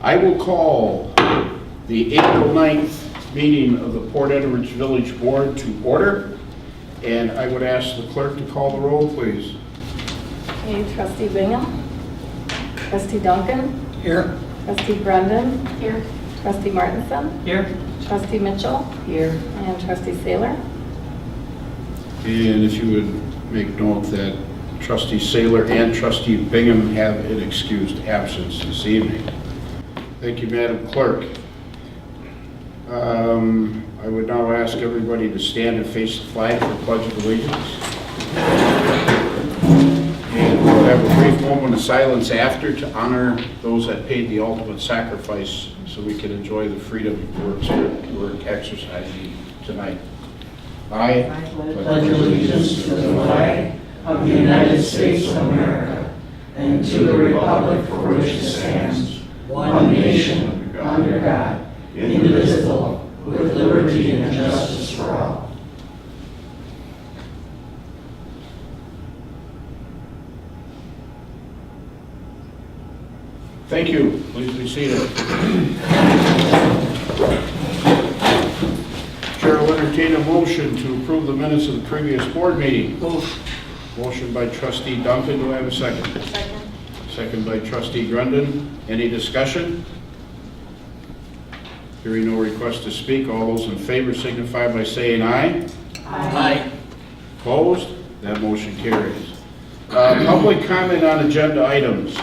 I will call the April 9th meeting of the Port Edwards Village Board to order, and I would ask the clerk to call the roll, please. Okay, Trustee Bingham. Trustee Duncan. Here. Trustee Brendan. Here. Trustee Martinson. Here. Trustee Mitchell. Here. And Trustee Saylor. And if you would make note that Trustee Saylor and Trustee Bingham have an excused absence this evening. Thank you, Madam Clerk. I would now ask everybody to stand and face the flag for the Pledge of Allegiance. And we'll have a brief moment of silence after to honor those that paid the ultimate sacrifice so we can enjoy the freedom we're exercising tonight. I Pledge allegiance to the flag of the United States of America and to the republic for which it stands, one nation, under God, indivisible, with liberty and justice for all. Thank you. Please be seated. Chair will entertain a motion to approve the minutes of the previous board meeting. Motion by Trustee Duncan. Do I have a second? Second. Second by Trustee Grundon. Any discussion? Hearing no request to speak, all those in favor signify by saying aye. Aye. Opposed? That motion carries. Public comment on agenda items.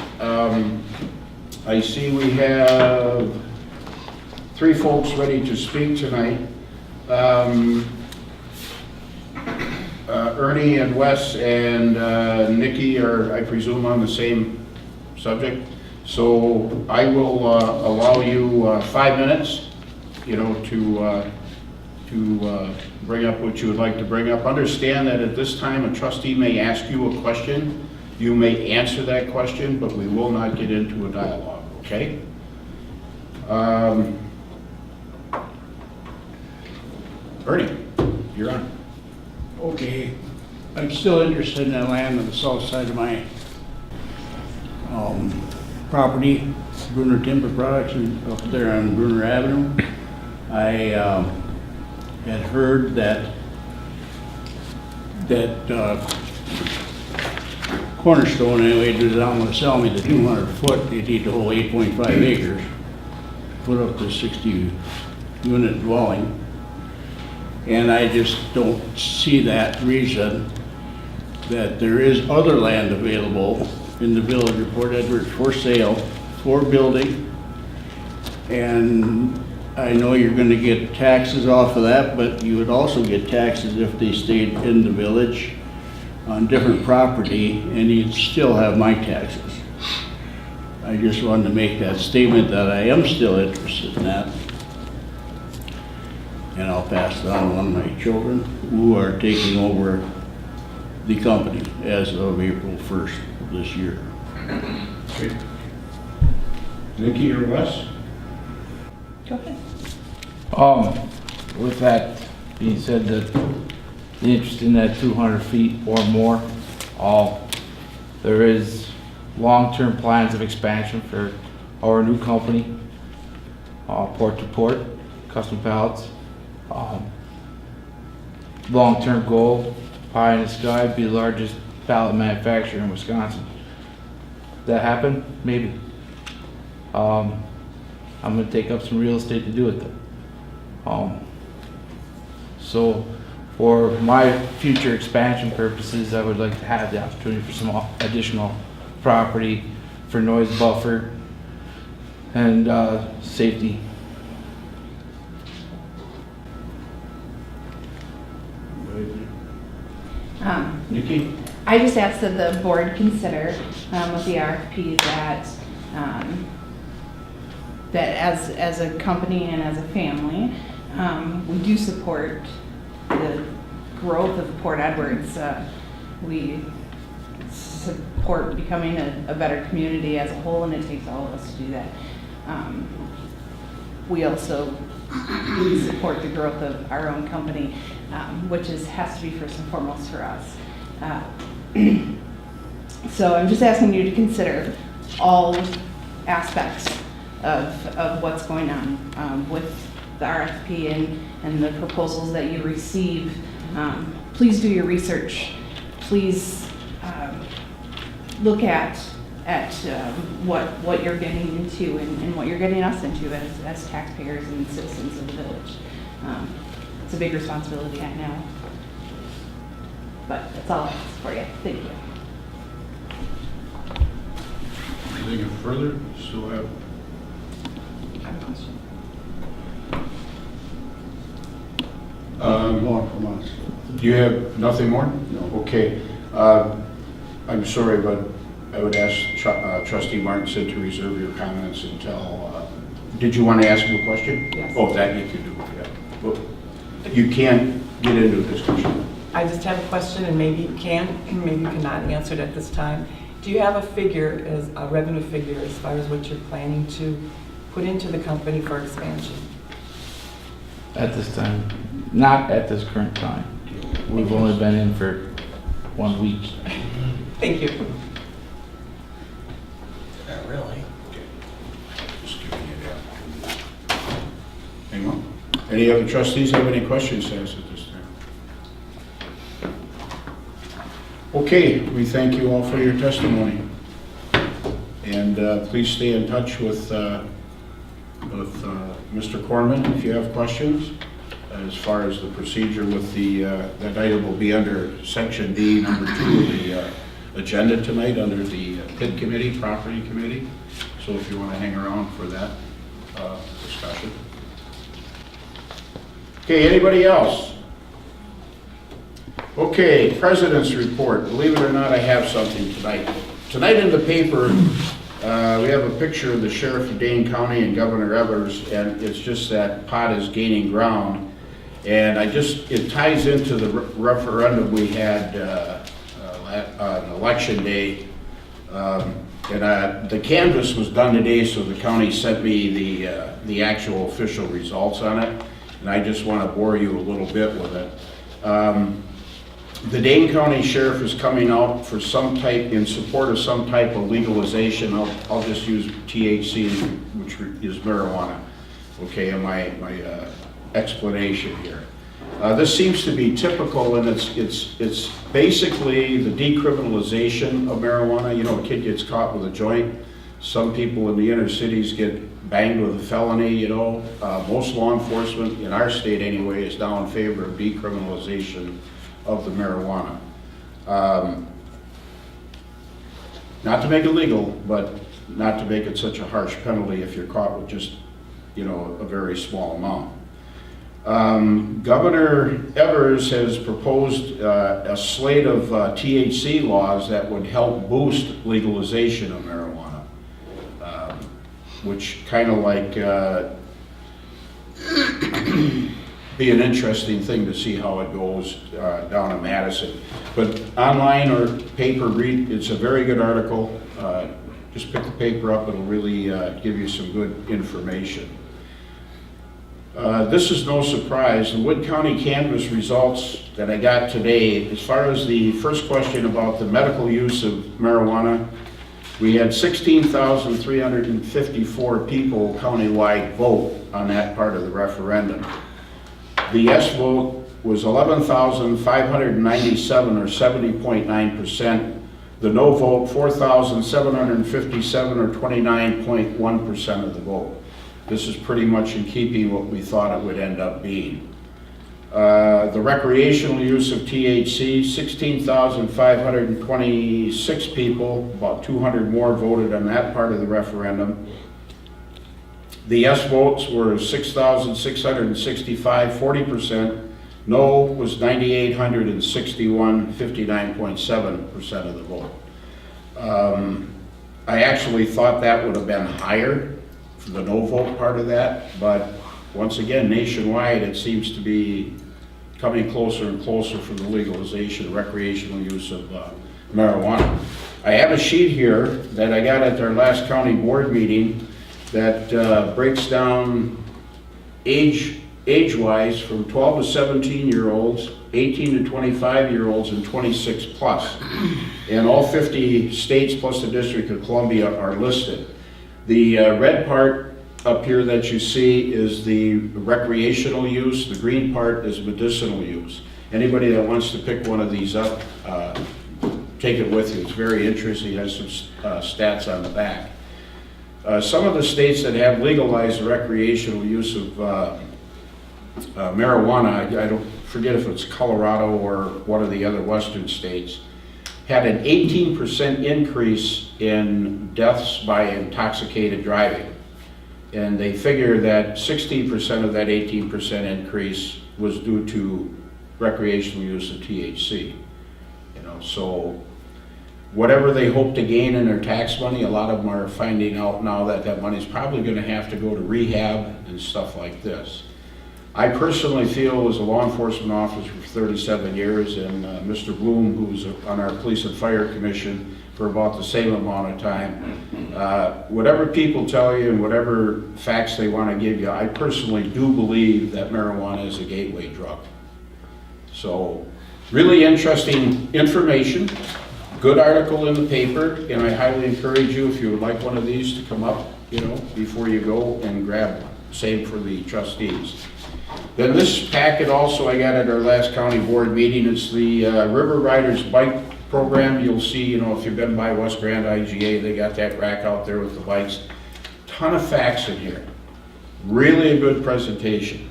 I see we have 3 folks ready to speak tonight. Ernie and Wes and Nikki are, I presume, on the same subject. So I will allow you 5 minutes, to bring up what you would like to bring up. Understand that at this time, a trustee may ask you a question. You may answer that question, but we will not get into a dialogue, okay? Ernie, you're on. Okay, I'm still interested in that land on the south side of my property, Bruner Timber Products, up there on Bruner Avenue. I had heard that Cornerstone anyway did not want to sell me the 200 foot. They need the whole 8.5 acres, put up the 60 unit dwelling. And I just don't see that reason that there is other land available in the village of Port Edwards for sale, for building. And I know you're gonna get taxes off of that, but you would also get taxes if they stayed in the village on different property, and you'd still have my taxes. I just wanted to make that statement that I am still interested in that. And I'll pass it on to one of my children who are taking over the company as of April 1st of this year. Okay. Nikki or Wes? Go ahead. With that being said, that the interest in that 200 feet or more, there is long-term plans of expansion for our new company, port to port, custom pallets. Long-term goal, pie in the sky, be the largest pallet manufacturer in Wisconsin. That happen? Maybe. I'm gonna take up some real estate to do it though. So for my future expansion purposes, I would like to have the opportunity for some additional property for noise buffer and safety. Nikki? I just asked that the board consider with the RFP that as a company and as a family, we do support the growth of Port Edwards. We support becoming a better community as a whole, and it takes all of us to do that. We also support the growth of our own company, which has to be first and foremost for us. So I'm just asking you to consider all aspects of what's going on with the RFP and the proposals that you receive. Please do your research. Please look at what you're getting into and what you're getting us into as taxpayers and citizens of the village. It's a big responsibility, I know. But that's all I have for you. Thank you. Anything further? Still have? I have a question. More from us. Do you have nothing more? No. Okay. I'm sorry, but I would ask Trustee Martinson to reserve your comments until, did you want to ask him a question? Yes. Oh, that you can do, yeah. Well, you can't get into a discussion. I just have a question, and maybe you can, and maybe you cannot answer it at this time. Do you have a figure, as a revenue figure, as far as what you're planning to put into the company for expansion? At this time, not at this current time. We've only been in for 1 week. Thank you. Not really. Just giving you that. Anyone? Any other trustees have any questions to ask at this time? Okay, we thank you all for your testimony. And please stay in touch with Mr. Corman if you have questions. As far as the procedure with that item will be under section D, number 2 of the agenda tonight, under the PID committee, property committee. So if you want to hang around for that discussion. Okay, anybody else? Okay, President's report. Believe it or not, I have something tonight. Tonight in the paper, we have a picture of the Sheriff of Dane County and Governor Evers, and it's just that pot is gaining ground. And it ties into the referendum we had on election day. And the canvass was done today, so the county sent me the actual official results on it. And I just want to bore you a little bit with it. The Dane County Sheriff is coming out for in support of some type of legalization. I'll just use THC, which is marijuana. Okay, in my explanation here. This seems to be typical, and it's basically the decriminalization of marijuana. You know, a kid gets caught with a joint. Some people in the inner cities get banged with a felony, you know. Most law enforcement, in our state anyway, is now in favor of decriminalization of the marijuana. Not to make it legal, but not to make it such a harsh penalty if you're caught with just, you know, a very small amount. Governor Evers has proposed a slate of THC laws that would help boost legalization of marijuana, which kind of like be an interesting thing to see how it goes down in Madison. But online or paper read, it's a very good article. Just pick the paper up, it'll really give you some good information. This is no surprise. The Wood County canvass results that I got today, as far as the first question about the medical use of marijuana, we had 16,354 people countywide vote on that part of the referendum. The yes vote was 11,597, or 70.9%. The no vote, 4,757, or 29.1% of the vote. This is pretty much in keeping what we thought it would end up being. The recreational use of THC, 16,526 people, about 200 more voted on that part of the referendum. The yes votes were 6,665, 40%. No was 9,861, 59.7% of the vote. I actually thought that would have been higher, the no vote part of that, but once again, nationwide, it seems to be coming closer and closer for the legalization, recreational use of marijuana. I have a sheet here that I got at our last county board meeting that breaks down age-wise from 12 to 17-year-olds, 18 to 25-year-olds, and 26 plus. And all 50 states plus the District of Columbia are listed. The red part up here that you see is the recreational use. The green part is medicinal use. Anybody that wants to pick one of these up, take it with you. It's very interesting. It has some stats on the back. Some of the states that have legalized the recreational use of marijuana, I don't forget if it's Colorado or one of the other western states, had an 18% increase in deaths by intoxicated driving. And they figure that 16% of that 18% increase was due to recreational use of THC. You know, so whatever they hope to gain in their tax money, a lot of them are finding out now that that money's probably going to have to go to rehab and stuff like this. I personally feel, as a law enforcement officer for 37 years, and Mr. Bloom, who's on our Police and Fire Commission for about the same amount of time, whatever people tell you and whatever facts they want to give you, I personally do believe that marijuana is a gateway drug. So, really interesting information. Good article in the paper, and I highly encourage you, if you would like one of these, to come up, you know, before you go and grab one. Same for the trustees. Then this packet also I got at our last county board meeting. It's the River Riders Bike Program. You'll see, you know, if you've been by West Grand IGA, they got that rack out there with the bikes. Ton of facts in here. Really a good presentation.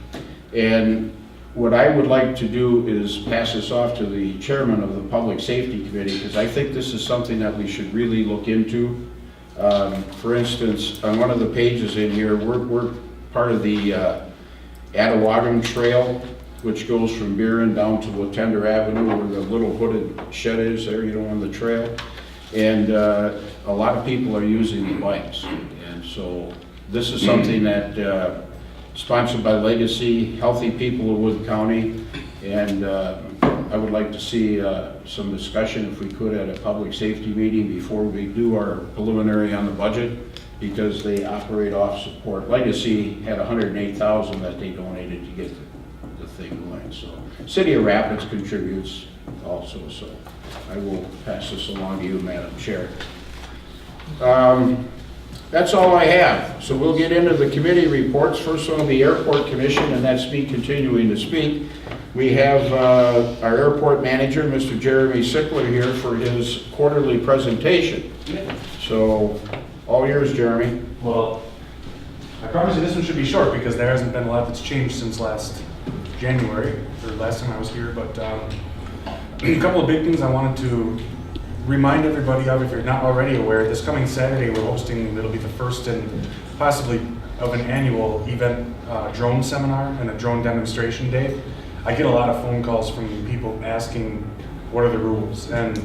And what I would like to do is pass this off to the chairman of the Public Safety Committee, because I think this is something that we should really look into. For instance, on one of the pages in here, we're part of the Attawagam Trail, which goes from Buren down to Latender Avenue, where the little hooded shed is there, you know, on the trail. And a lot of people are using the bikes. And so this is something that sponsored by Legacy, Healthy People of Wood County, and I would like to see some discussion, if we could, at a public safety meeting before we do our preliminary on the budget, because they operate off support. Legacy had $108,000 that they donated to get the thing going. So City of Rapids contributes also. So I will pass this along to you, Madam Chair. That's all I have. So we'll get into the committee reports. First one will be Airport Commission, and that's me continuing to speak. We have our airport manager, Mr. Jeremy Sickler, here for his quarterly presentation. So all yours, Jeremy. Well, I promise you this one should be short because there hasn't been a lot that's changed since last January, or last time I was here, but a couple of big things I wanted to remind everybody of, if you're not already aware. This coming Saturday we're hosting, it'll be the first and possibly of an annual event, drone seminar and a drone demonstration day. I get a lot of phone calls from people asking what are the rules, and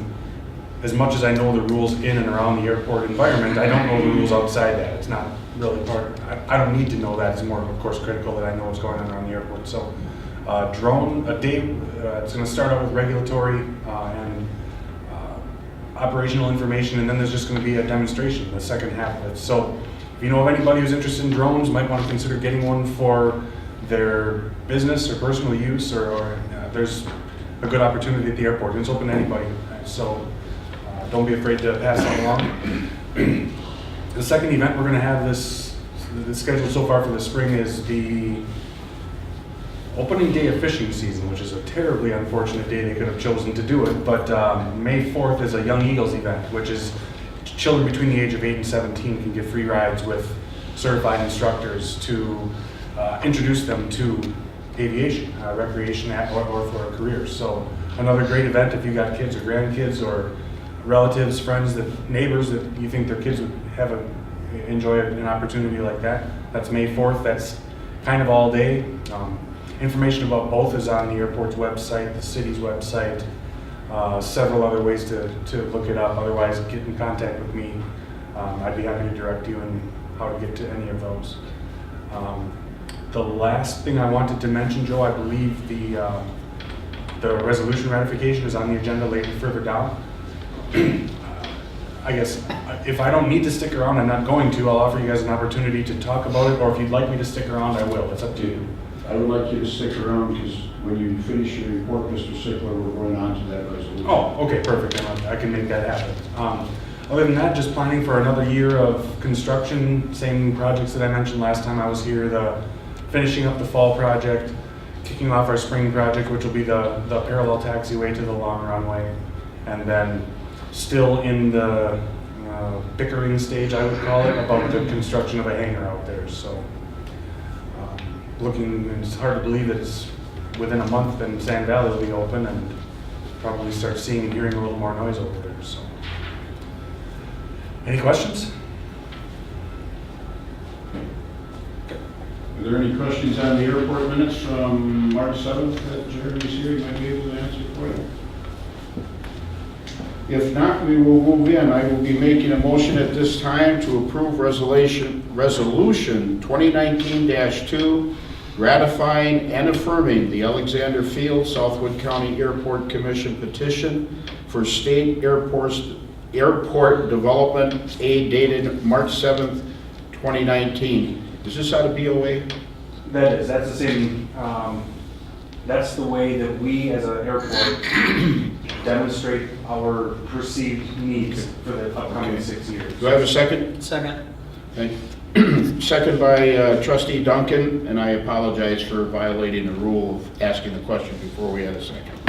as much as I know the rules in and around the airport environment, I don't know the rules outside that. It's not really part, I don't need to know that. It's more, of course, critical that I know what's going on around the airport. So drone, a day, it's going to start out with regulatory and operational information, and then there's just going to be a demonstration, the second half of it. So if you know of anybody who's interested in drones, might want to consider getting one for their business or personal use, or there's a good opportunity at the airport. It's open to anybody. So don't be afraid to pass that along. The second event we're going to have the schedule so far for the spring is the opening day of fishing season, which is a terribly unfortunate day they could have chosen to do it. But May 4th is a Young Eagles event, which is children between the age of 8 and 17 can get free rides with certified instructors to introduce them to aviation, recreation, or for a career. So another great event if you got kids or grandkids or relatives, friends, neighbors that you think their kids would enjoy an opportunity like that. That's May 4th. That's kind of all day. Information about both is on the airport's website, the city's website, several other ways to look it up. Otherwise, get in contact with me. I'd be happy to direct you on how to get to any of those. The last thing I wanted to mention, Joe, I believe the resolution ratification is on the agenda later further down. I guess if I don't need to stick around, I'm not going to. I'll offer you guys an opportunity to talk about it, or if you'd like me to stick around, I will. It's up to you. I would like you to stick around, because when you finish your report, Mr. Sickler, we're going on to that resolution. Oh, okay, perfect. Then I can make that happen. Other than that, just planning for another year of construction, same projects that I mentioned last time I was here, finishing up the fall project, kicking off our spring project, which will be the parallel taxiway to the long runway, and then still in the bickering stage, I would call it, about the construction of a hangar out there. So it's hard to believe that it's within a month then Sand Valley will be open and probably start seeing and hearing a little more noise over there. So, any questions? Are there any questions on the airport minutes from March 7th that Jeremy's here? He might be able to answer for you. If not, we will move in. I will be making a motion at this time to approve resolution 2019-2, ratifying and affirming the Alexander Field Southwood County Airport Commission petition for state airport development aid dated March 7th, 2019. Is this out of BOA? That's the same, that's the way that we as an airport demonstrate our perceived needs for the upcoming 6 years. Do I have a second? Second. Thank you. Second by Trustee Duncan, and I apologize for violating the rule of asking the question before we had a second.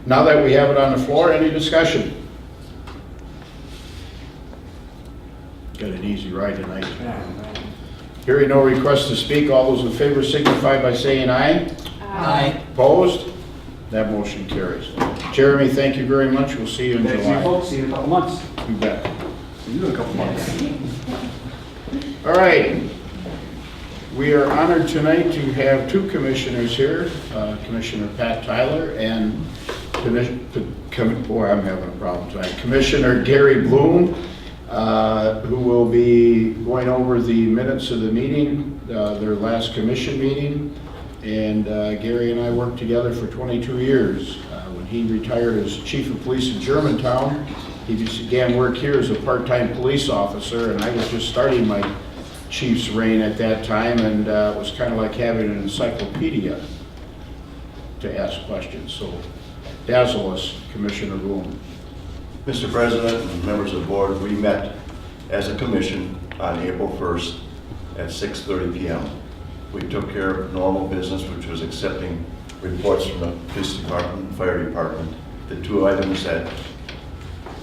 Now that we have it on the floor, any discussion? Got an easy ride tonight. Hearing no request to speak, all those in favor signify by saying aye. Aye. Opposed? That motion carries. Jeremy, thank you very much. We'll see you in Thanks, July. you folks. See you in a couple months. You bet. See you in a couple months. All right. We are honored tonight to have two commissioners here, Commissioner Pat Tyler and I'm having a problem tonight, Commissioner Gary Bloom, who will be going over the minutes of the meeting, their last commission meeting. And Gary and I worked together for 22 years. When he retired as chief of police in Germantown, he began work here as a part-time police officer, and I was just starting my chief's reign at that time, and it was kind of like having an encyclopedia to ask questions. So dazzle us, Commissioner Bloom. Mr. President and members of the board, we met as a commission on April 1st at 6:30 p.m. We took care of normal business, which was accepting reports from the police department and fire department. The two items that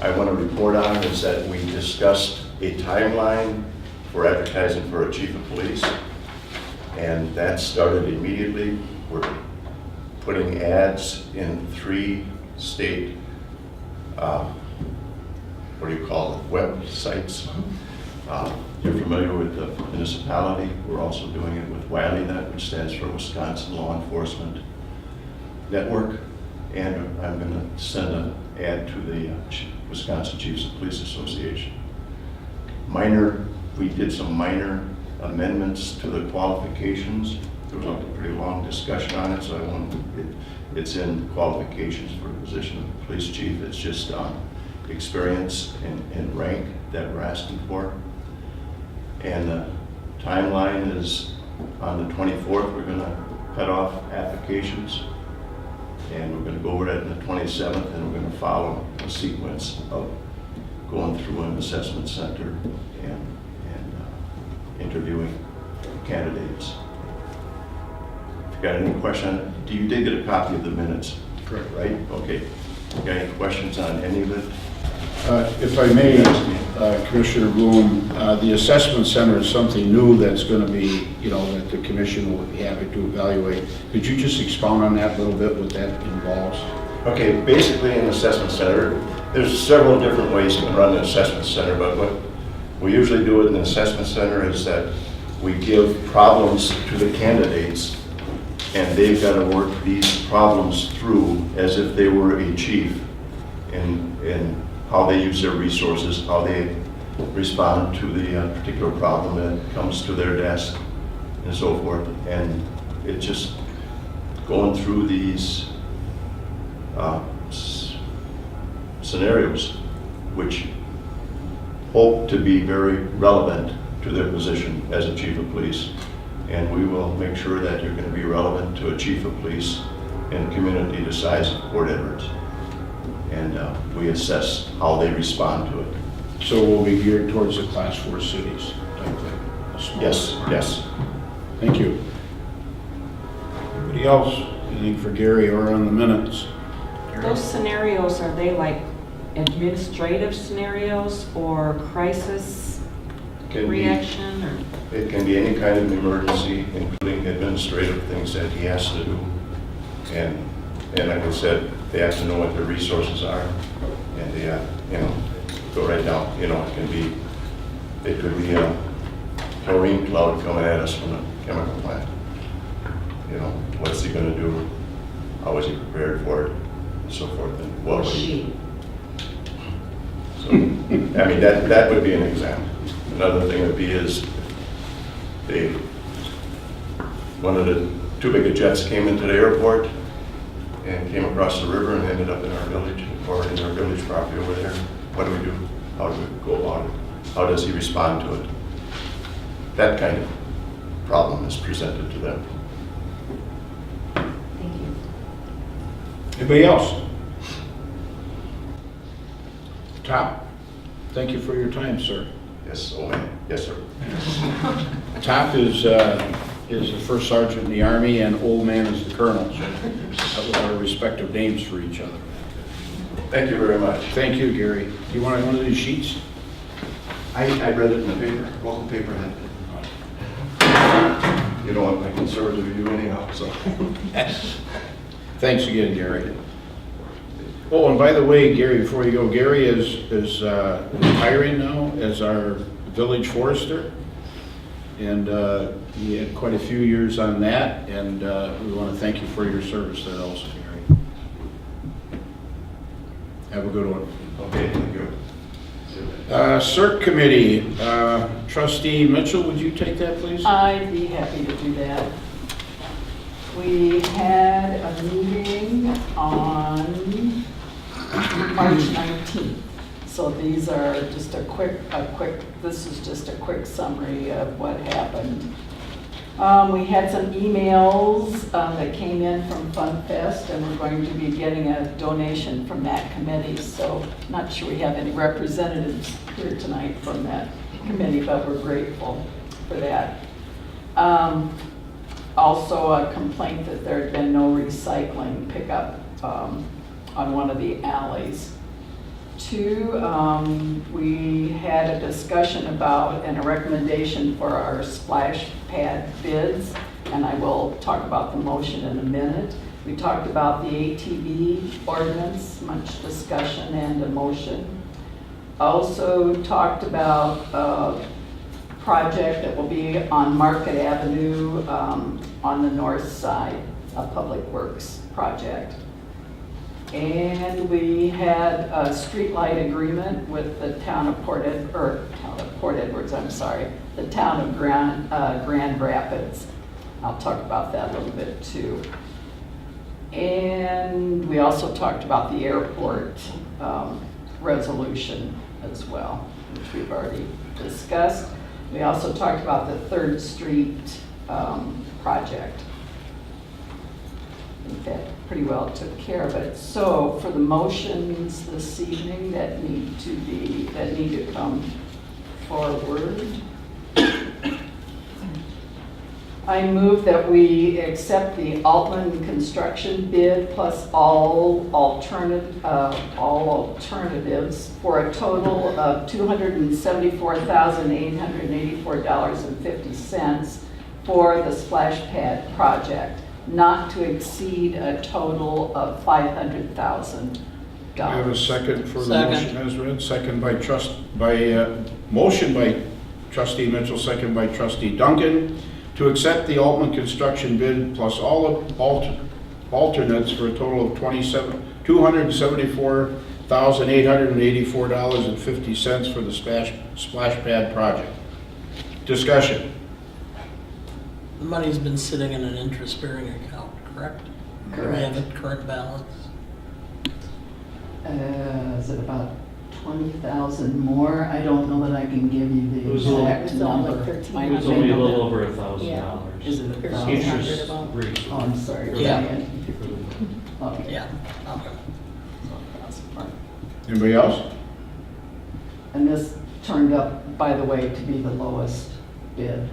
I want to report on is that we discussed a timeline for advertising for a chief of police, and that started immediately. We're putting ads in 3 state websites. You're familiar with the municipality. We're also doing it with WILENet, which stands for Wisconsin Law Enforcement Network. And I'm going to send an ad to the Wisconsin Chiefs of Police Association. We did some minor amendments to the qualifications. There was a pretty long discussion on it, so it's in qualifications for the position of police chief. It's just experience and rank that we're asking for. And the timeline is on the 24th. We're going to cut off applications, and we're going to go over that on the 27th, and we're going to follow a sequence of going through an assessment center and interviewing candidates. If you got any question, you did get a copy of the minutes, Correct. right? Okay. Got any questions on any of it? If I may, Commissioner Bloom, the assessment center is something new that's going to be, that the commission will be happy to evaluate. Could you just expound on that a little bit, what that involves? Okay, basically an assessment center, there's several different ways to run an assessment center, but what we usually do in an assessment center is that we give problems to the candidates, and they've got to work these problems through as if they were a chief in how they use their resources, how they respond to the particular problem that comes to their desk, and so forth. And it's just going through these scenarios, which hope to be very relevant to their position as a chief of police. And we will make sure that you're going to be relevant to a chief of police in a community the size of Port Edwards. And we assess how they respond to it. So we'll be geared towards the class 4 cities type thing? a smaller- Yes. Thank you. Anybody else? Anything for Gary or on the minutes? Those scenarios, are they like administrative scenarios or crisis Can be- reaction or? It can be any kind of emergency, including administrative things that he has to do. And like I said, they have to know what their resources are, and they have, go right down, it could be a chlorine cloud coming at us from a chemical plant. What's he gonna do? How is he prepared for it, and so forth, and what would he? So, that would be an example. Another thing would be is one of the too big of jets came into the airport and came across the river and ended up in our village, or in our village property over there. What do we do? How do we go about it? How does he respond to it? That kind of problem is presented to them. Thank you. Anybody else? Top, thank you for your time, sir. Yes, oh man, yes, sir. Top is the first sergeant in the Army, and old man is the colonel. So that our respective names for each other. Thank you very much. Thank you, Gary. Do you want one of these sheets? I read it in the paper, local paper had it. You don't want my conservative view anyhow, so. Thanks again, Gary. Oh, and by the way, Gary, before you go, Gary is retiring now as our village forester. And he had quite a few years on that, and we want to thank you for your service there also, Gary. Have a good one. Okay, thank you. CERT Committee, Trustee Mitchell, would you take that, please? I'd be happy to do that. We had a meeting on March 19th. So these are just this is just a quick summary of what happened. We had some emails that came in from FunFest, and we're going to be getting a donation from that committee. So not sure we have any representatives here tonight from that committee, but we're grateful for that. Also a complaint that there had been no recycling pickup on one of the alleys. Two, we had a discussion about and a recommendation for our splash pad bids, and I will talk about the motion in a minute. We talked about the ATV ordinance, much discussion and a motion. Also talked about a project that will be on Market Avenue on the north side, a public works project. And we had a streetlight agreement with the town of the town of Grand Rapids. I'll talk about that a little bit too. And we also talked about the airport resolution as well, which we've already discussed. We also talked about the 3rd Street project. I think that pretty well took care of it. So for the motions this evening that need to come forward, I move that we accept the Altman construction bid plus all alternatives for a total of $274,884.50 for the splash pad project, not to exceed a total of $500,000. Do I have a second for the motion as read? Second by motion by Trustee Mitchell, second by Trustee Duncan, to accept the Altman construction bid plus all alternates for a total of $274,884.50 for the splash pad project. Discussion. The money's been sitting in an interest-bearing account, correct? Do we have a current balance? Is it about 20,000 more? I don't know that I can give you the It's exact only number. like It was only a little over $1,000. Is it Or $1,000? Interest about. rate. Oh, I'm sorry. Yeah. Okay. Yeah, okay. Anybody else? And this turned up, by the way, to be the lowest bid,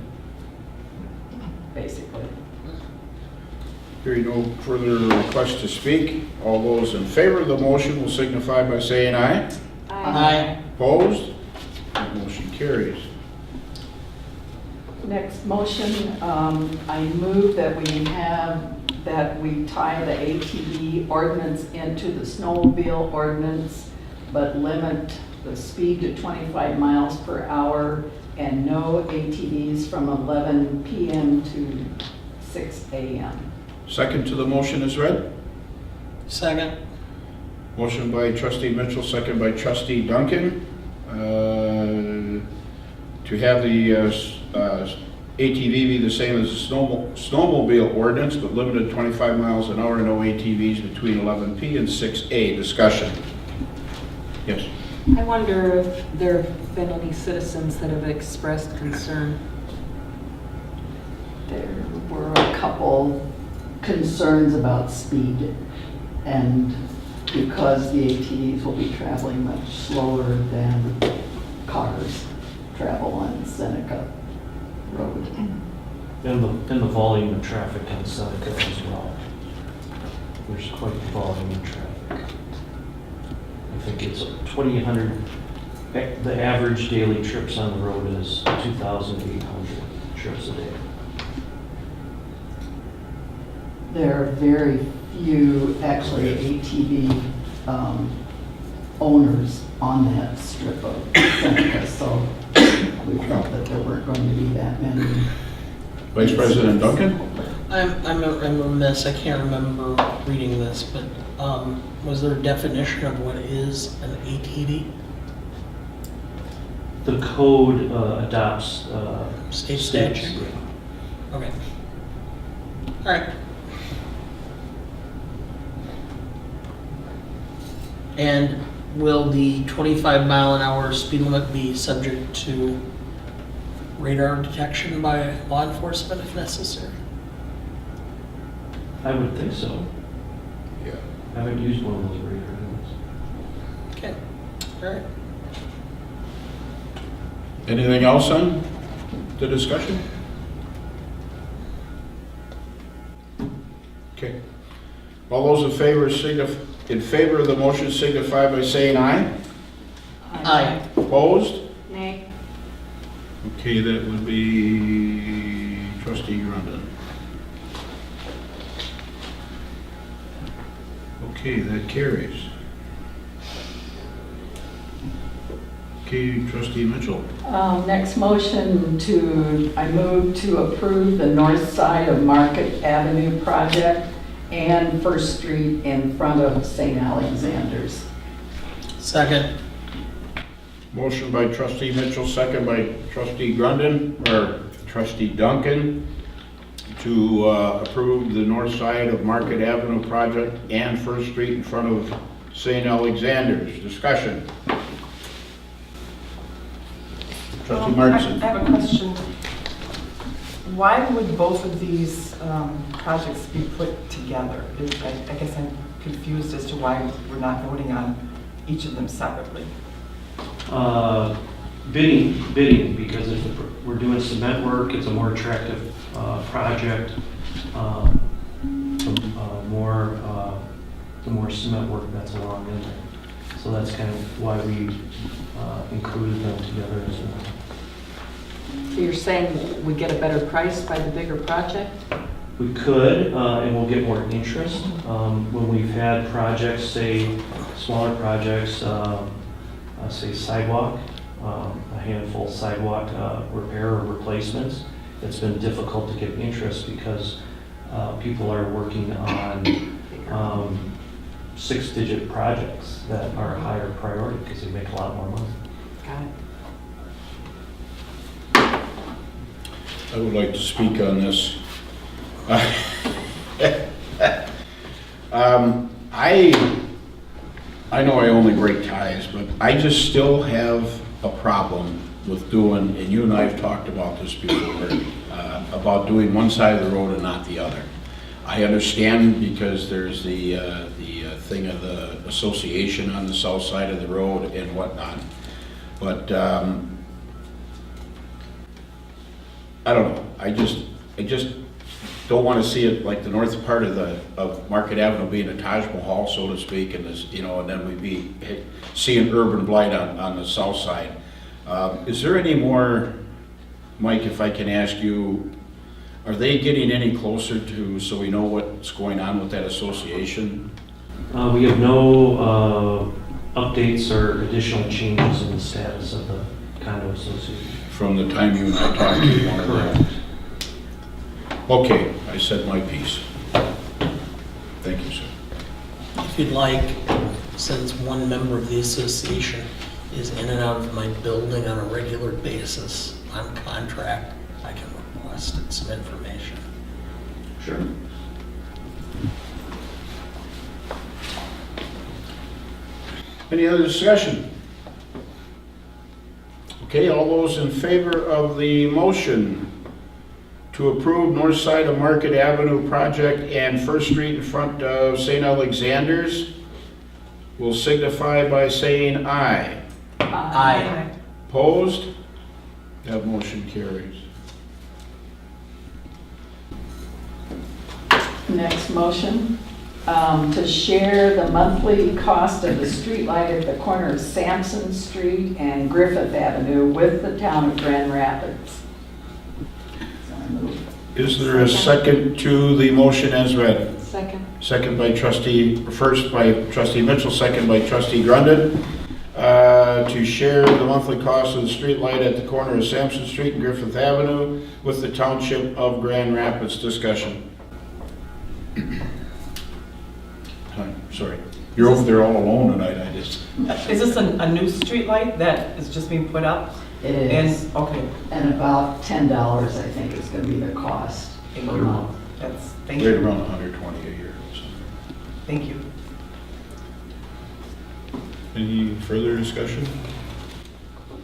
basically. Hearing no further requests to speak, all those in favor of the motion will signify by saying aye. Aye. Opposed? That motion carries. Next motion, I move that we tie the ATV ordinance into the snowmobile ordinance, but limit the speed to 25 miles per hour and no ATVs from 11 PM to 6 AM. Second to the motion is read. Second. Motion by trustee Mitchell, second by trustee Duncan, to have the ATV be the same as the snowmobile ordinance, but limited 25 miles an hour, no ATVs between 11P and 6A. Discussion. Yes. I wonder if there have been any citizens that have expressed concern. There were a couple concerns about speed, and because the ATVs will be traveling much slower than cars travel on Seneca Road. And the volume of traffic on Seneca as well. There's quite the volume of traffic. I think it's 2,800, the average daily trips on the road is 2,800 trips a day. There are very few, actually, ATV owners on that strip of Seneca, so we felt that there weren't going to be that many. Vice President Duncan? I'm remiss, I can't remember reading this, but was there a definition of what is an ATV? The code adopts State states. statute? Okay. All right. And will the 25 mile an hour speed limit be subject to radar detection by law enforcement if necessary? I would think so. Yeah. I haven't used one of those radar guns. Okay, all right. Anything else on the discussion? Okay. All those in favor of the motion signify by saying aye. Aye. Opposed? Nay. Okay, that would be trustee Grundon. Okay, that carries. Okay, trustee Mitchell. Next motion I move to approve the north side of Market Avenue project and First Street in front of St. Alexander's. Second. Motion by trustee Mitchell, second by trustee Grundon, or trustee Duncan, to approve the north side of Market Avenue project and First Street in front of St. Alexander's. Discussion. Trustee Martinson. I have a question. Why would both of these projects be put together? I guess I'm confused as to why we're not voting on each of them separately. Bidding, because if we're doing cement work, it's a more attractive project. The more cement work that's along in there. So that's kind of why we included them together as well. So you're saying we get a better price by the bigger project? We could, and we'll get more interest. When we've had projects, say, smaller projects, say sidewalk, a handful of sidewalk repair or replacements, it's been difficult to get interest because people are working on 6-digit projects that are a higher priority because they make a lot more money. Got it. I would like to speak on this. I know I only break ties, but I just still have a problem with doing, and you and I have talked about this before, about doing one side of the road and not the other. I understand because there's the thing of the association on the south side of the road and whatnot. But, I don't know, I just don't want to see it like the north part of Market Avenue being a Taj Mahal, so to speak, and this, and then we'd be seeing urban blight on the south side. Is there any more, Mike, if I can ask you, are they getting any closer to, so we know what's going on with that association? We have no updates or additional changes in the status of the condo association. From the time you and I talked to one of them? Okay, I said my piece. Thank you, sir. If you'd like, since one member of the association is in and out of my building on a regular basis on contract, I can request some information. Sure. Any other discussion? Okay, all those in favor of the motion to approve north side of Market Avenue project and First Street in front of St. Alexander's will signify by saying aye. Aye. Opposed? That motion carries. Next motion, to share the monthly cost of the street light at the corner of Sampson Street and Griffith Avenue with the town of Grand Rapids. So I move. Is there a second to the motion as read? Second. Second by first by trustee Mitchell, second by trustee Grundon, to share the monthly cost of the street light at the corner of Sampson Street and Griffith Avenue with the township of Grand Rapids. Discussion. Sorry, you're over there all alone tonight, I just. Is this a new street light that is just being put up? It is, Okay, and about $10, I think, is going to be the cost per month. that's, Right thank you, around 120 a year. So. thank you. Any further discussion?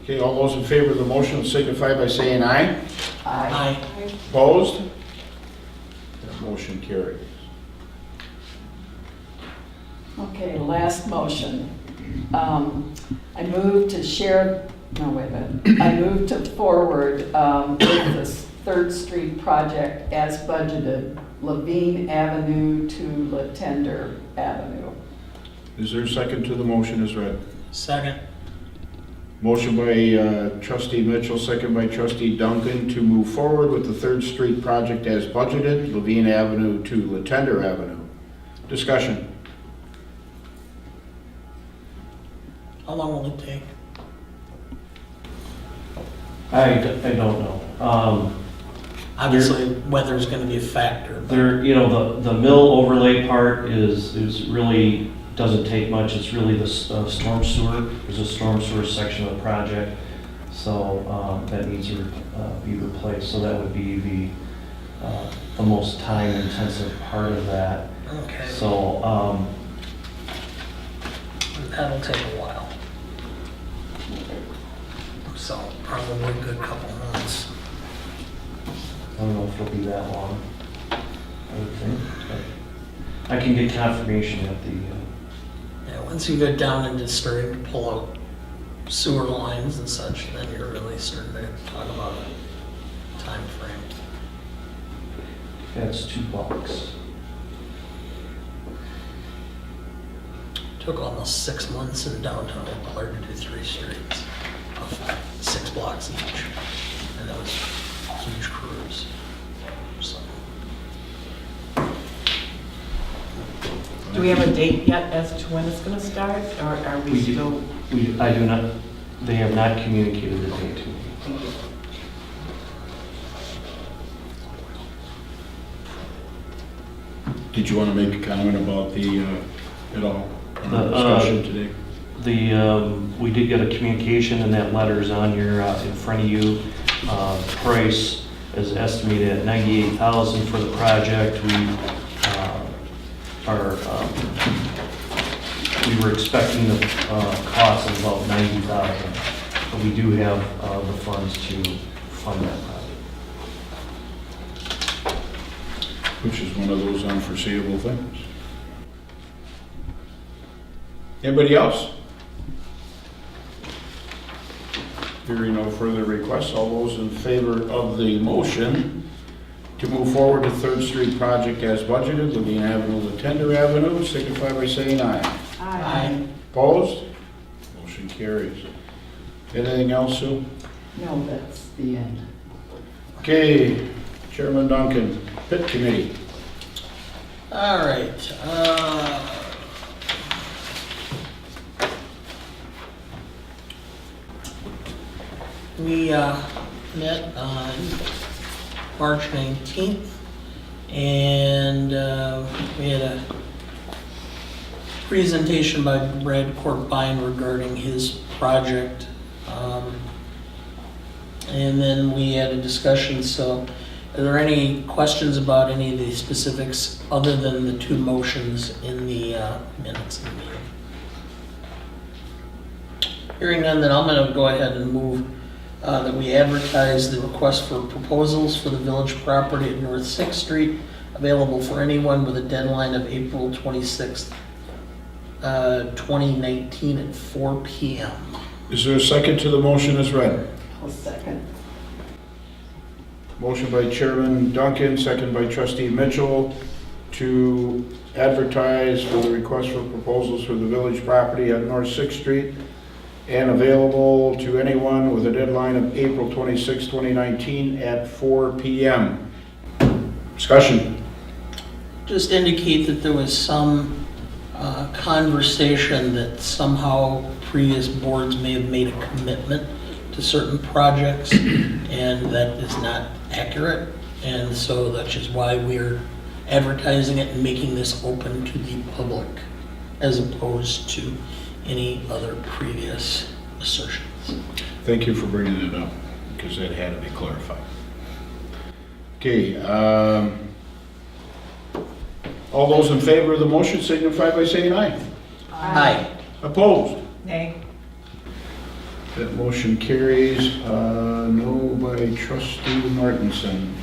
Okay, all those in favor of the motion signify by saying aye. Aye. Opposed? That motion carries. Okay, last motion. I move to share, no, wait a minute. I move to forward with this Third Street project as budgeted, Levine Avenue to Latender Avenue. Is there a second to the motion as read? Second. Motion by trustee Mitchell, second by trustee Duncan to move forward with the Third Street project as budgeted, Levine Avenue to Latender Avenue. Discussion. How long will it take? I don't know. Obviously, weather's gonna be a factor, but There, the mill overlay part is really, doesn't take much. It's really the storm sewer. There's a storm sewer section of the project, so that needs to be replaced. So that would be the most time-intensive part of that. okay, So, that'll take a while. So probably a good couple months. I don't know if it'll be that long, I would think. But I can get confirmation at the, Yeah, once you get down into starting to pull out sewer lines and such, then you're really starting to talk about a time frame. it's 2 blocks. Took almost 6 months in downtown Eau Claire to do 3 streets, of 6 blocks each, and that was huge crews. So, Do we have a date yet as to when it's gonna start, or are we still? I do not, they have not communicated the date to me. Thank you. Did you want to make a comment about the, at all, in the The, discussion today? We did get a communication, and that letter's on your, in front of you. Price is estimated at $98,000 for the project. We were expecting the cost of about $90,000, but we do have the funds to fund that project. Which is one of those unforeseeable things. Anybody else? Hearing no further requests, all those in favor of the motion to move forward the 3rd Street project as budgeted, Levine Avenue to Tender Avenue, signify by saying aye. Aye. Opposed? Motion carries. Anything else, Sue? No, that's the end. Okay, Chairman Duncan, Pit Committee. All right. We met on March 19th, and we had a presentation by Brad Corbine regarding his project. And then we had a discussion, so are there any questions about any of the specifics other than the 2 motions in the minutes of the meeting? Hearing none, then I'm going to go ahead and move that we advertise the request for proposals for the village property at North 6th Street, available for anyone with a deadline of April 26th, 2019 at 4 p.m. Is there a second to the motion as read? I'll second. Motion by Chairman Duncan, second by Trustee Mitchell to advertise for the request for proposals for the village property on North 6th Street and available to anyone with a deadline of April 26, 2019 at 4 p.m. Discussion. Just indicate that there was some conversation that somehow previous boards may have made a commitment to certain projects, and that is not accurate. And so that's just why we're advertising it and making this open to the public, as opposed to any other previous assertions. Thank you for bringing it up, because that had to be clarified. Okay, all those in favor of the motion signify by saying aye. Aye. Opposed? Nay. That motion carries. No by Trustee Martinson.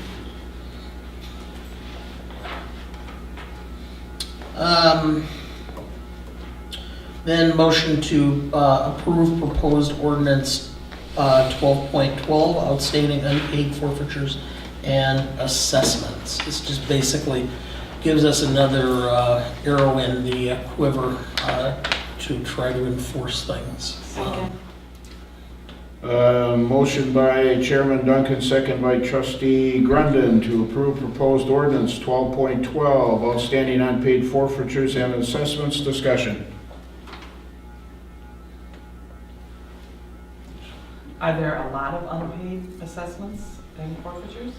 Then motion to approve proposed ordinance 12.12, outstanding unpaid forfeitures and assessments. This just basically gives us another arrow in the quiver to try to enforce things. Second. Motion by Chairman Duncan, second by Trustee Grundon to approve proposed ordinance 12.12, outstanding unpaid forfeitures and assessments. Discussion. Are there a lot of unpaid assessments and forfeitures?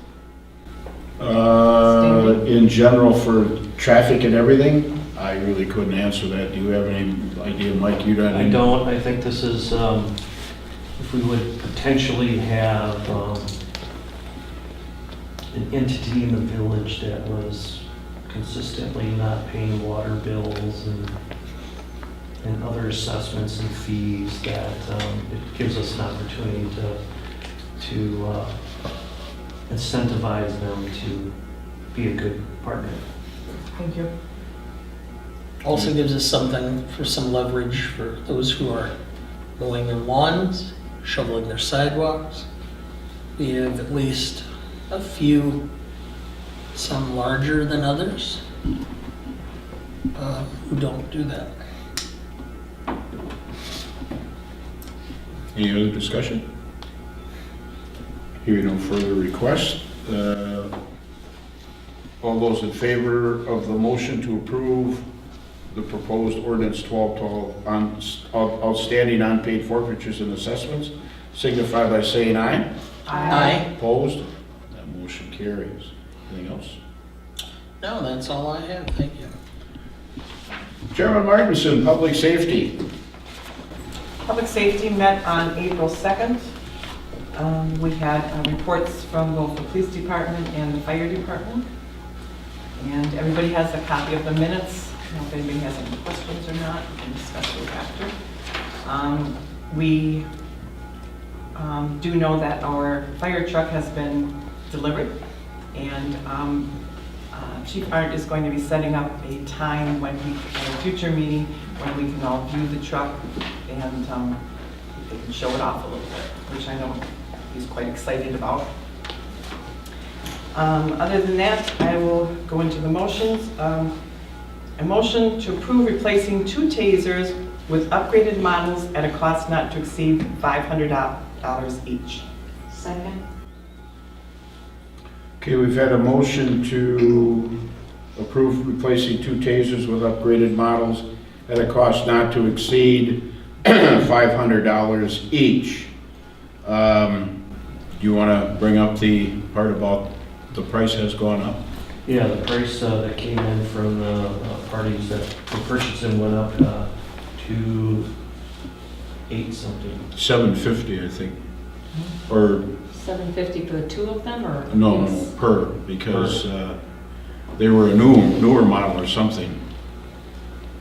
In general, for traffic and everything, I really couldn't answer that. Do you have any idea, Mike? You don't? I don't. I think this is, if we would potentially have an entity in the village that was consistently not paying water bills and other assessments and fees, that it gives us an opportunity to incentivize them to be a good partner. Thank you. Also gives us something for some leverage for those who are mowing their lawns, shoveling their sidewalks. We have at least a few, some larger than others, who don't do that. Any other discussion? Hearing no further requests. All those in favor of the motion to approve the proposed ordinance 1212 on outstanding unpaid forfeitures and assessments signify by saying aye. Aye. Opposed? That motion carries. Anything else? No, that's all I have. Thank you. Chairman Martinson, Public Safety. Public Safety met on April 2nd. We had reports from both the police department and the fire department. And everybody has a copy of the minutes. I don't know if anybody has any questions or not. We can discuss it after. We do know that our fire truck has been delivered, and Chief Arndt is going to be setting up a time when at a future meeting when we can all view the truck and they can show it off a little bit, which I know he's quite excited about. Other than that, I will go into the motions. A motion to approve replacing 2 tasers with upgraded models at a cost not to exceed $500 each. Second? Okay, we've had a motion to approve replacing 2 tasers with upgraded models at a cost not to exceed $500 each. Do you want to bring up the part about the price has gone up? Yeah, the price that came in from the parties that were purchasing went up to 8 something. $750, I think. Or, $750 for the 2 of them, or? no, per, because they were a newer model or something.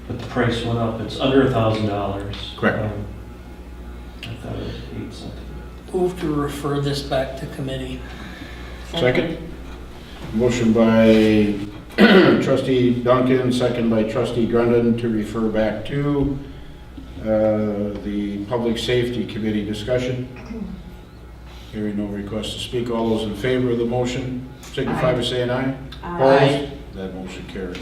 But the price went up, it's under $1,000. Correct. I thought it was 8 something. Move to refer this back to committee. Second? Motion by trustee Duncan, second by trustee Grundon to refer back to the Public Safety Committee discussion. Hearing no request to speak, all those in favor of the motion signify by saying aye. Opposed? That motion carries.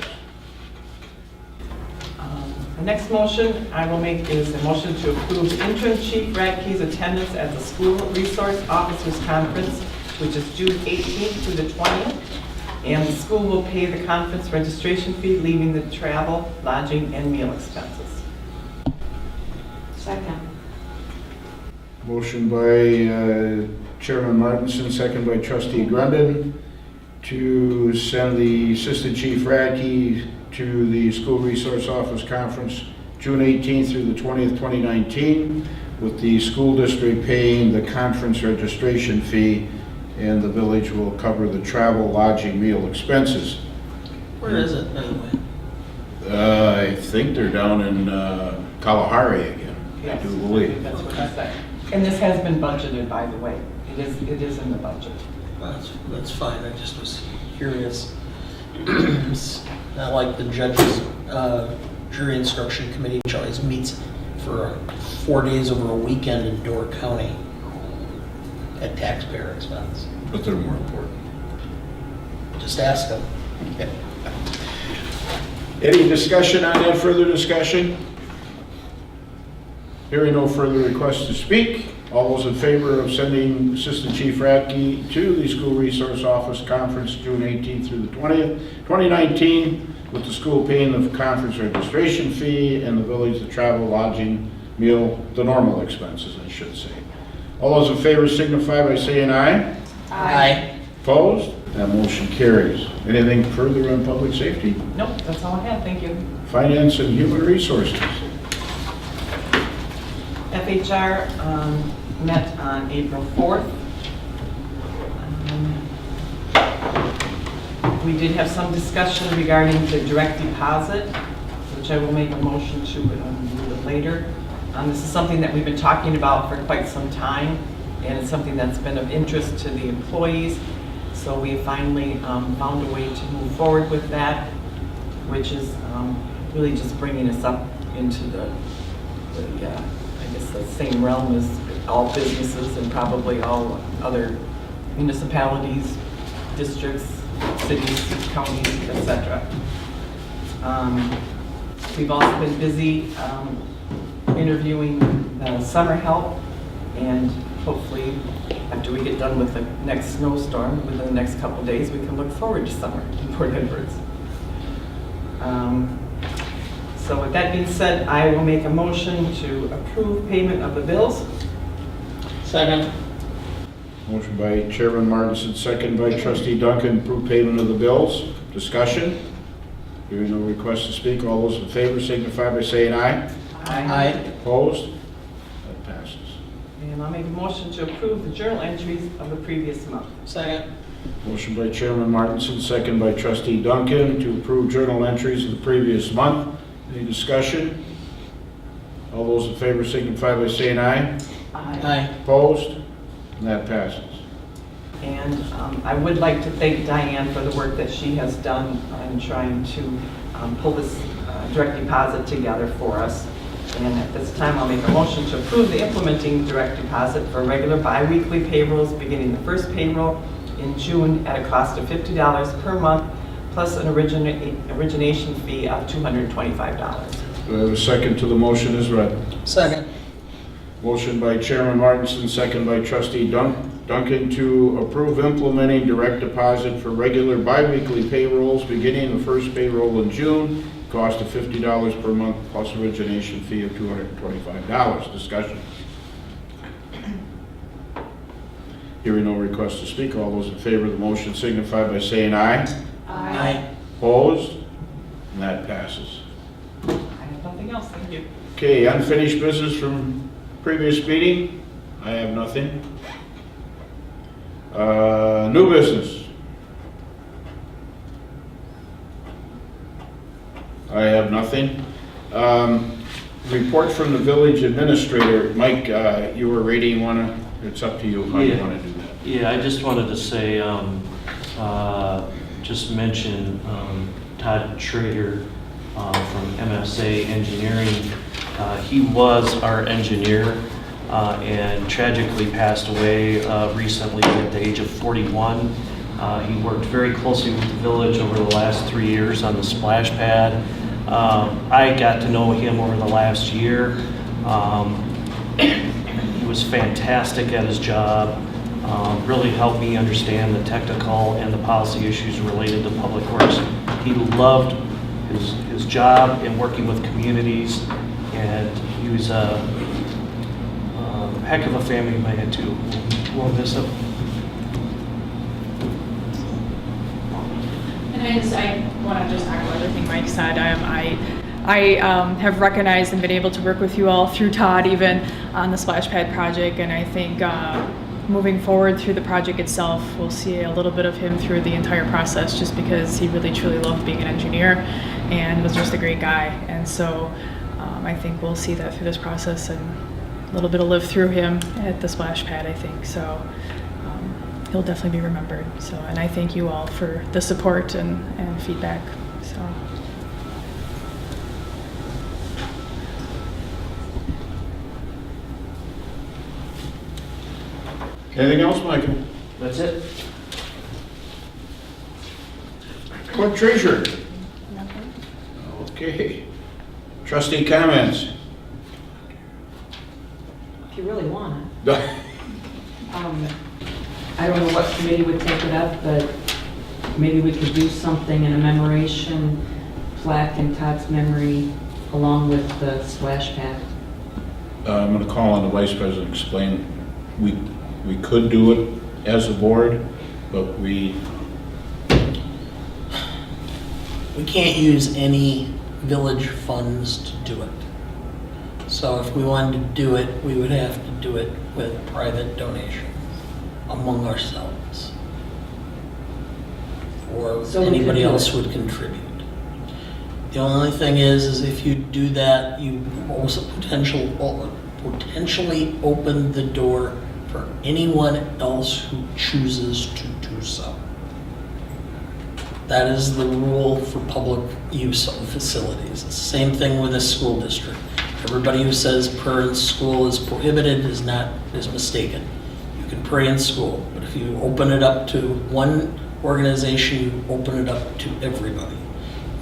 The next motion I will make is a motion to approve interim Chief Radke's attendance at the School Resource Officers Conference, which is June 18th through the 20th. And the school will pay the conference registration fee, leaving the travel, lodging, and meal expenses. Second. Motion by Chairman Martinson, second by trustee Grundon to send the Assistant Chief Radke to the School Resource Office Conference June 18th through the 20th, 2019, with the school district paying the conference registration fee, and the village will cover the travel, lodging, meal expenses. Where is it anyway? I think they're down in Kalahari again, I Yes, do believe. That's what I said. And this has been budgeted, by the way. It is in the budget. That's fine, I just was curious. It's not like the judge's jury instruction committee, which always meets for 4 days over a weekend in Door County at taxpayer expense. But they're more important. Just ask them. Any discussion on that, further discussion? Hearing no further requests to speak, all those in favor of sending Assistant Chief Radke to the School Resource Office Conference June 18th through the 20th, 2019, with the school paying the conference registration fee and the village the travel, lodging, meal, the normal expenses, I should say. All those in favor signify by saying aye. Aye. Opposed? That motion carries. Anything further on public safety? Nope, that's all I have. Thank you. Finance and human resources. FHR met on April 4th. We did have some discussion regarding the direct deposit, which I will make a motion to a little bit later. This is something that we've been talking about for quite some time, and it's something that's been of interest to the employees. So we finally found a way to move forward with that, which is really just bringing us up into the I guess the same realm as all businesses and probably all other municipalities, districts, cities, counties, etc. We've also been busy interviewing summer help, and hopefully after we get done with the next snowstorm within the next couple of days, we can look forward to summer in Port Edwards. So with that being said, I will make a motion to approve payment of the bills. Second. Motion by Chairman Martinson, second by trustee Duncan, approve payment of the bills. Discussion? Hearing no request to speak, all those in favor signify by saying aye. Aye. Opposed? That passes. And I'll make a motion to approve the journal entries of the previous month. Second. Motion by Chairman Martinson, second by trustee Duncan to approve journal entries of the previous month. Any discussion? All those in favor signify by saying aye. Aye. Opposed? And that passes. And I would like to thank Diane for the work that she has done in trying to pull this direct deposit together for us. And at this time, I'll make a motion to approve the implementing direct deposit for regular biweekly payrolls beginning the first payroll in June at a cost of $50 per month plus an origination fee of $225. Do I have a second to the motion as read? Second. Motion by Chairman Martenson, second by Trustee Duncan to approve implementing direct deposit for regular biweekly payrolls beginning the first payroll in June, cost of $50 per month plus origination fee of $225. Discussion. Hearing no request to speak, all those in favor of the motion signify by saying aye. Aye. Opposed? And that passes. I have nothing else, thank you. Okay, unfinished business from previous meeting? I have nothing. New business? I have nothing. Report from the village administrator. Mike, you were ready, it's up to you how you want to do that. Yeah, I just wanted to say, just mention Todd Schrader from MSA Engineering. He was our engineer and tragically passed away recently at the age of 41. He worked very closely with the village over the last 3 years on the splash pad. I got to know him over the last year. He was fantastic at his job. Really helped me understand the technical and the policy issues related to public works. He loved his job and working with communities, and he was a heck of a family man too. We'll miss him. And I want to just echo everything Mike said. I have recognized and been able to work with you all through Todd, even on the splash pad project, and I think moving forward through the project itself, we'll see a little bit of him through the entire process, just because he really truly loved being an engineer and was just a great guy. And so I think we'll see that through this process, and a little bit of live through him at the splash pad, I think. So he'll definitely be remembered. So, and I thank you all for the support and feedback. So. Anything else, Michael? That's it. Clerk Treasurer? Okay. Trustee comments? If you really want it. I don't know what committee would take it up, but maybe we could do something in a commemoration plaque in Todd's memory along with the splash pad. I'm going to call on the Vice President to explain. We could do it as a board, but we can't use any village funds to do it. So if we wanted to do it, we would have to do it with private donation among ourselves. Or So we could anybody do else it. would contribute. The only thing is if you do that, you also potentially open the door for anyone else who chooses to do so. That is the rule for public use of facilities. It's the same thing with a school district. Everybody who says prayer in school is prohibited is mistaken. You can pray in school, but if you open it up to one organization, you open it up to everybody,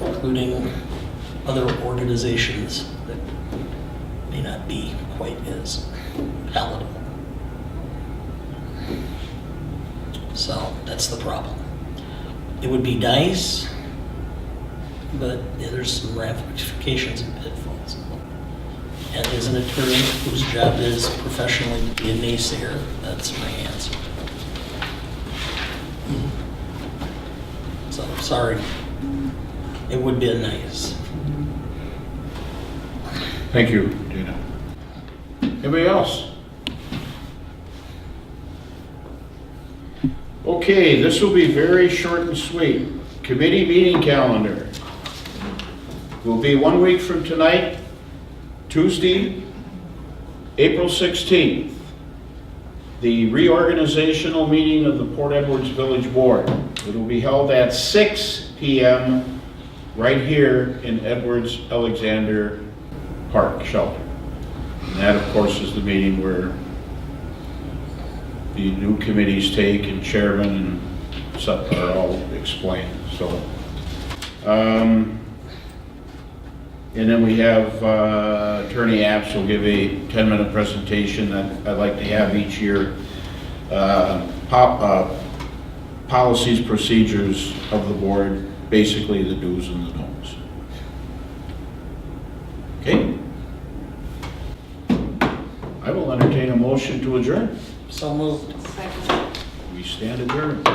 including other organizations that may not be quite as palatable. So that's the problem. It would be nice, but there's some ramifications and pitfalls. And as an attorney whose job is professionally to be a naysayer, that's my answer. So, sorry. It would be nice. Thank you, Dana. Anybody else? Okay, this will be very short and sweet. Committee meeting calendar will be 1 week from tonight, Tuesday, April 16th. The reorganizational meeting of the Port Edwards Village Board. It will be held at 6 p.m. right here in Edwards Alexander park shelter. And that, of course, is the meeting where the new committees take and chairman and stuff are all explained, so. And then we have Attorney Apps will give a 10-minute presentation that I'd like to have each year. Policies, procedures of the board, basically the do's and the don'ts. Okay? I will entertain a motion to adjourn. So moved. Second. We stand adjourned.